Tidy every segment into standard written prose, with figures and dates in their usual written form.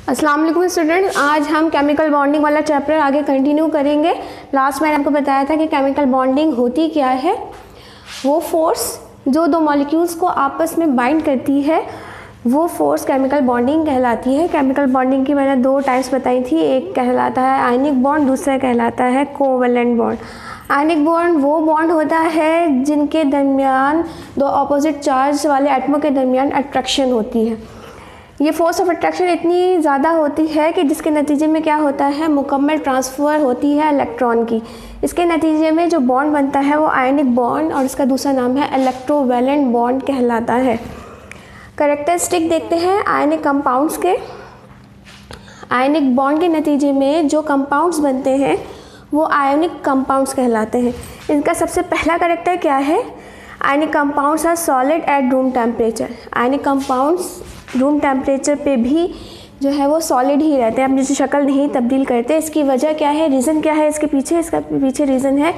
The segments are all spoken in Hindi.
अस्सलाम वालेकुम स्टूडेंट, आज हम केमिकल बॉन्डिंग वाला चैप्टर आगे कंटिन्यू करेंगे। लास्ट मैंने आपको बताया था कि केमिकल बॉन्डिंग होती क्या है। वो फोर्स जो दो मॉलिक्यूल्स को आपस में बाइंड करती है वो फोर्स केमिकल बॉन्डिंग कहलाती है। केमिकल बॉन्डिंग की मैंने दो टाइप्स बताई थी, एक कहलाता है आयनिक बॉन्ड, दूसरा कहलाता है कोवैलेंट बॉन्ड। आयनिक बॉन्ड वो बॉन्ड होता है जिनके दरमियान दो अपोजिट चार्ज वाले एटमों के दरमियान अट्रैक्शन होती है। ये फोर्स ऑफ अट्रैक्शन इतनी ज़्यादा होती है कि जिसके नतीजे में क्या होता है, मुकम्मल ट्रांसफ़र होती है इलेक्ट्रॉन की। इसके नतीजे में जो बॉन्ड बनता है वो आयनिक बॉन्ड और इसका दूसरा नाम है इलेक्ट्रोवैलेंट बॉन्ड कहलाता है। कैरेक्टरिस्टिक देखते हैं आयनिक कंपाउंड्स के। आयनिक बॉन्ड के नतीजे में जो कंपाउंड्स बनते हैं वो आयनिक कंपाउंड्स कहलाते हैं। इनका सबसे पहला कैरेक्टर क्या है, ionic compounds are solid at room temperature. Ionic compounds room temperature पे भी जो है वो सॉलिड ही रहते हैं, अपनी शक्ल नहीं तब्दील करते। इसकी वजह क्या है, रीज़न क्या है इसके पीछे? इसका पीछे रीज़न है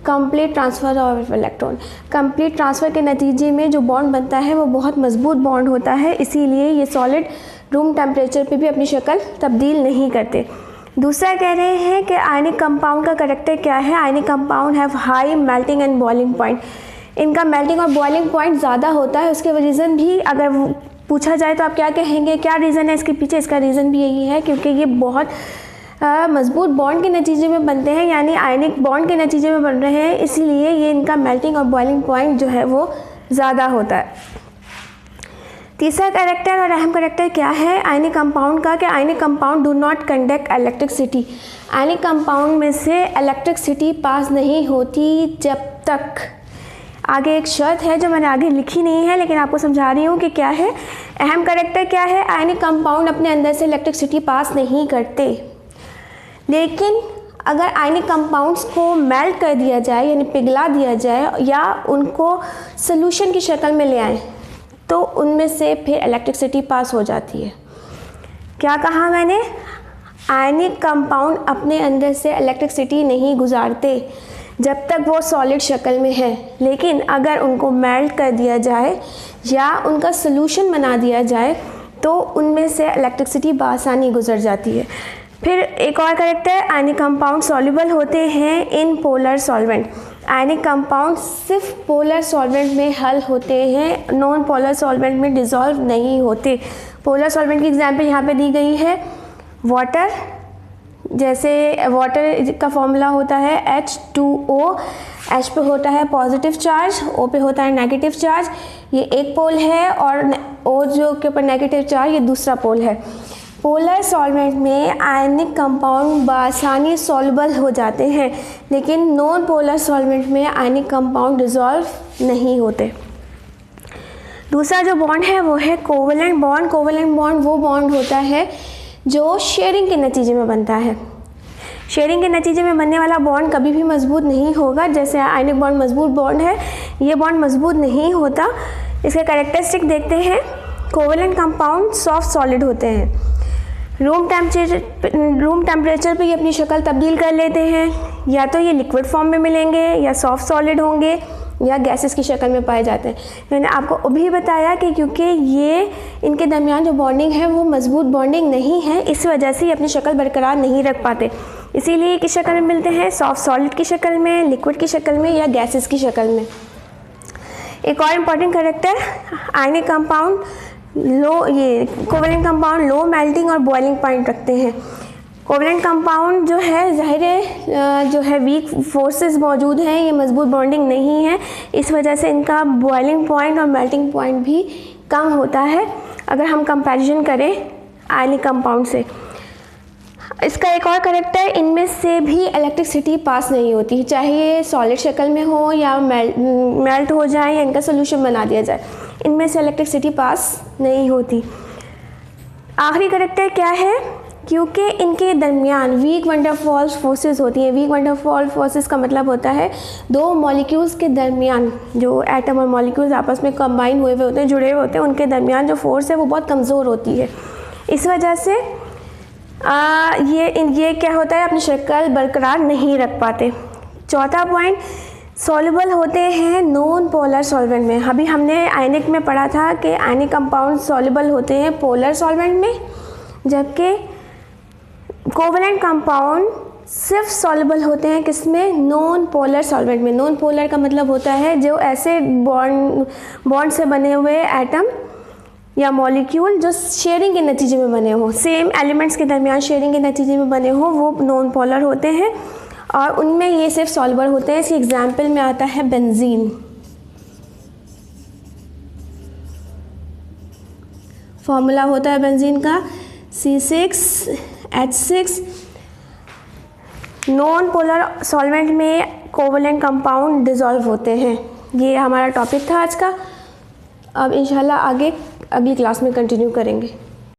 complete transfer of electron. Complete transfer के नतीजे में जो बॉन्ड बनता है वो बहुत मजबूत बॉन्ड होता है, इसीलिए ये सॉलिड रूम टेम्परेचर पे भी अपनी शक्ल तब्दील नहीं करते। दूसरा कह रहे हैं कि आयनिक कंपाउंड का कैरेक्टर क्या है। Ionic compound have high melting and boiling point. इनका मेल्टिंग और बॉइलिंग पॉइंट ज़्यादा होता है। उसके रीज़न भी अगर पूछा जाए तो आप क्या कहेंगे, क्या रीज़न है इसके पीछे? इसका रीज़न भी यही है क्योंकि ये बहुत मजबूत बॉन्ड के नतीजे में बनते हैं, यानी आयनिक बॉन्ड के नतीजे में बन रहे हैं, इसीलिए ये इनका मेल्टिंग और बॉइलिंग पॉइंट जो है वो ज़्यादा होता है। तीसरा कैरेक्टर और अहम कैरेक्टर क्या है आयनिक कंपाउंड का, कि ionic compound do not conduct electricity. Ionic compound में से इलेक्ट्रिसिटी पास नहीं होती जब तक, आगे एक शर्त है जो मैंने आगे लिखी नहीं है लेकिन आपको समझा रही हूँ कि क्या है। अहम कैरेक्टर क्या है, आयनिक कंपाउंड अपने अंदर से इलेक्ट्रिसिटी पास नहीं करते, लेकिन अगर आयनिक कंपाउंड्स को मेल्ट कर दिया जाए यानी पिघला दिया जाए या उनको सोल्यूशन की शक्ल में ले आए तो उनमें से फिर इलेक्ट्रिसिटी पास हो जाती है। क्या कहा मैंने, आयनिक कंपाउंड अपने अंदर से इलेक्ट्रिसिटी नहीं गुजारते जब तक वो सॉलिड शक्ल में है, लेकिन अगर उनको मेल्ट कर दिया जाए या उनका सोल्यूशन बना दिया जाए तो उनमें से इलेक्ट्रिसिटी बआसानी गुजर जाती है। फिर एक और कैरेक्टर, आयनिक कंपाउंड सॉल्युबल होते हैं in polar solvent. Ionic compound सिर्फ पोलर सॉल्वेंट में हल होते हैं, नॉन पोलर सॉल्वेंट में डिज़ोल्व नहीं होते। पोलर सॉल्वेंट की एग्जांपल यहाँ पे दी गई है, वाटर। जैसे वाटर का फॉर्मूला होता है H2O, H पे होता है पॉजिटिव चार्ज, O पे होता है नेगेटिव चार्ज, ये एक पोल है, और O जो के ऊपर नेगेटिव चार्ज ये दूसरा पोल है। पोलर सॉल्वेंट में आयनिक कंपाउंड बआसानी सॉल्युबल हो जाते हैं, लेकिन नॉन पोलर सॉल्वेंट में आयनिक कंपाउंड डिज़ोल्व नहीं होते। दूसरा जो बॉन्ड है वो है कोवैलेंट बॉन्ड। कोवैलेंट बॉन्ड वो बॉन्ड होता है जो शेयरिंग के नतीजे में बनता है। शेयरिंग के नतीजे में बनने वाला बॉन्ड कभी भी मजबूत नहीं होगा। जैसे आयनिक बॉन्ड मजबूत बॉन्ड है, ये बॉन्ड मजबूत नहीं होता। इसके कैरेक्टरिस्टिक देखते हैं, कोवैलेंट कंपाउंड सॉफ्ट सॉलिड होते हैं, रूम टेम्परेचर पे ये अपनी शक्ल तब्दील कर लेते हैं, या तो ये लिक्विड फॉर्म में मिलेंगे या सॉफ्ट सॉलिड होंगे या गैसेस की शक्ल में पाए जाते हैं। मैंने आपको अभी बताया कि क्योंकि ये इनके दरमियान जो बॉन्डिंग है वो मजबूत बॉन्डिंग नहीं है, इस वजह से ये अपनी शक्ल बरकरार नहीं रख पाते, इसीलिए ये किस शक्ल में मिलते हैं, सॉफ्ट सॉलिड की शक्ल में, लिक्विड की शक्ल में या गैसेस की शक्ल में। एक और इम्पॉर्टेंट कैरेक्टर, आयनिक कंपाउंड ये कोवैलेंट कंपाउंड लो मेल्टिंग और बॉइलिंग पॉइंट रखते हैं। कोवैलेंट कंपाउंड जो है ज़ाहिर है जो है वीक फोर्सेस मौजूद हैं, ये मजबूत बॉन्डिंग नहीं है, इस वजह से इनका बॉइलिंग पॉइंट और मेल्टिंग पॉइंट भी कम होता है अगर हम कंपैरिजन करें आयनिक कंपाउंड से। इसका एक और कैरेक्टर, इनमें से भी इलेक्ट्रिसिटी पास नहीं होती, चाहे ये सॉलिड शक्ल में हो या मेल्ट हो जाए या इनका सोल्यूशन बना दिया जाए, इनमें से इलेक्ट्रिसिटी पास नहीं होती। आखिरी कैरेक्टर क्या है, क्योंकि इनके दरमियान वीक वंडरवॉल फोर्सेस होती हैं। वीक वंडरवॉल फोर्सेस का मतलब होता है दो मॉलिक्यूल्स के दरमियान, जो एटम और मॉलिक्यूल्स आपस में कंबाइन हुए होते हैं, जुड़े हुए होते हैं, उनके दरमियान जो फोर्स है वो बहुत कमज़ोर होती है। इस वजह से ये क्या होता है, अपनी शक्ल बरकरार नहीं रख पाते। चौथा पॉइंट, सॉल्युबल होते हैं नॉन पोलर सॉल्वेंट में। अभी हमने आयनिक में पढ़ा था कि आयनिक कंपाउंड सॉल्युबल होते हैं पोलर सॉल्वेंट में, जबकि कोवेलेंट कंपाउंड सिर्फ सॉल्युबल होते हैं किसमें, नॉन पोलर सॉल्वेंट में। नॉन पोलर का मतलब होता है जो ऐसे बॉन्ड से बने हुए एटम या मॉलिक्यूल जो शेयरिंग के नतीजे में बने हो, सेम एलिमेंट्स के दरमियान शेयरिंग के नतीजे में बने हो, वो नॉन पोलर होते हैं और उनमें ये सिर्फ सॉल्युबल होते हैं। इसी एग्जाम्पल में आता है बेंजीन। फॉर्मूला होता है बेंजीन का C6H6। नॉन पोलर सॉल्वेंट में कोवेलेंट कंपाउंड डिज़ोल्व होते हैं। ये हमारा टॉपिक था आज का। अब इंशाल्लाह आगे अगली क्लास में कंटिन्यू करेंगे।